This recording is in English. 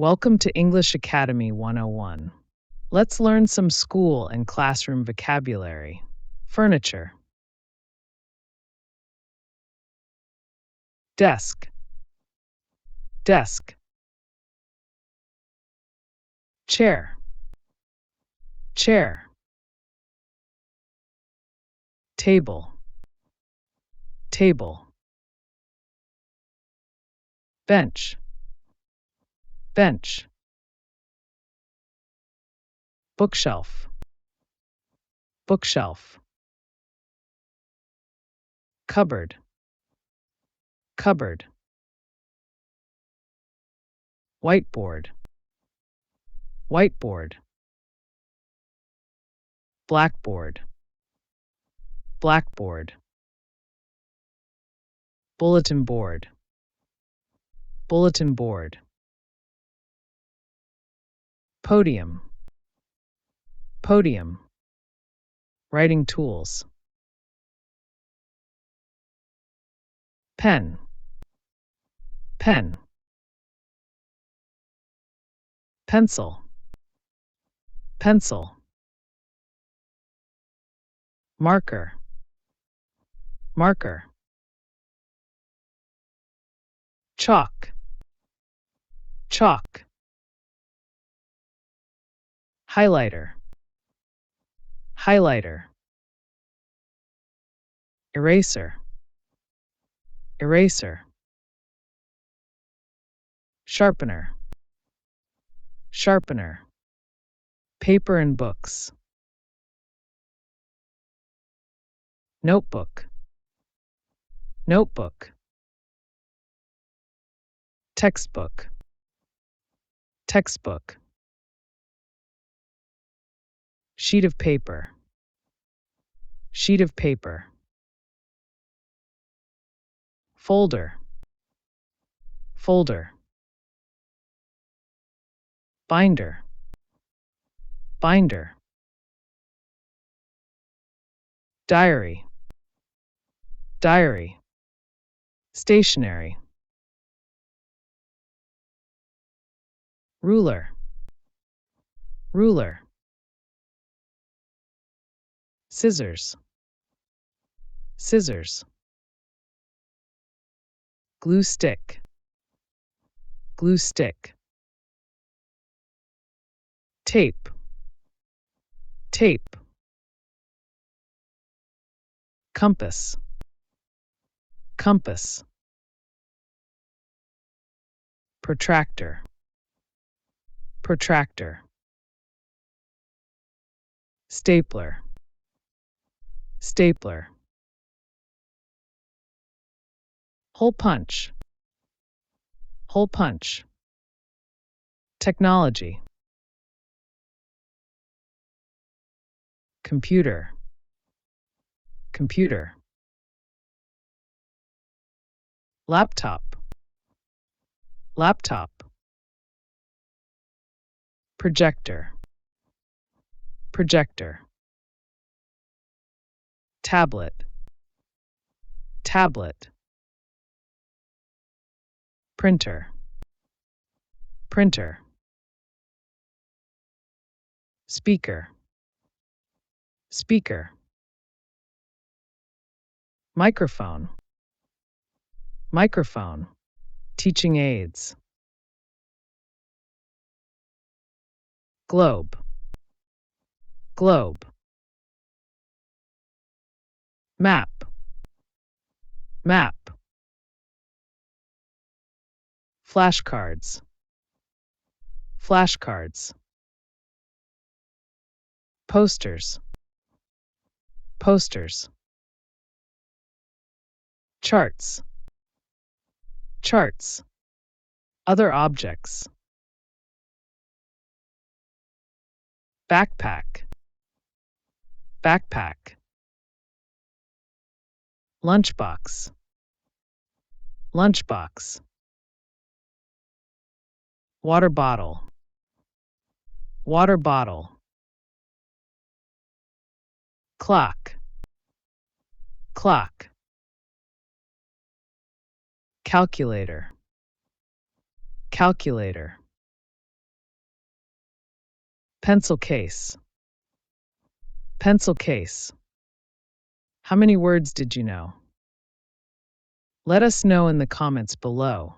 Welcome to English Academy 101. Let's learn some school and classroom vocabulary. Furniture. Desk. Desk. Chair. Chair. Table. Table. Bench. Bench. Bookshelf. Bookshelf. Cupboard. Cupboard. Whiteboard. Whiteboard. Blackboard. Blackboard. Bulletin board. Bulletin board. Podium. Podium. Writing tools. Pen. Pen. Pencil. Pencil. Marker. Marker. Chalk. Chalk. Highlighter. Highlighter. Eraser. Eraser. Sharpener. Sharpener. Paper and books. Notebook. Notebook. Textbook. Textbook. Sheet of paper. Sheet of paper. Folder. Folder. Binder. Binder. Diary. Diary. Stationery. Ruler. Ruler. Scissors. Scissors. Glue stick. Glue stick. Tape. Tape. Compass. Compass. Protractor. Protractor. Stapler. Stapler. Hole punch. Hole punch. Technology. Computer. Computer. Laptop. Laptop. Projector. Projector. Tablet. Tablet. Printer. Printer. Speaker. Speaker. Microphone. Microphone. Teaching aids. Globe. Globe. Map. Map. Flashcards. Flashcards. Posters. Posters. Charts. Charts. Other objects. Backpack. Backpack. Lunchbox. Lunchbox. Water bottle. Water bottle. Clock. Clock. Calculator. Calculator. Pencil case. Pencil case. How many words did you know? Let us know in the comments below.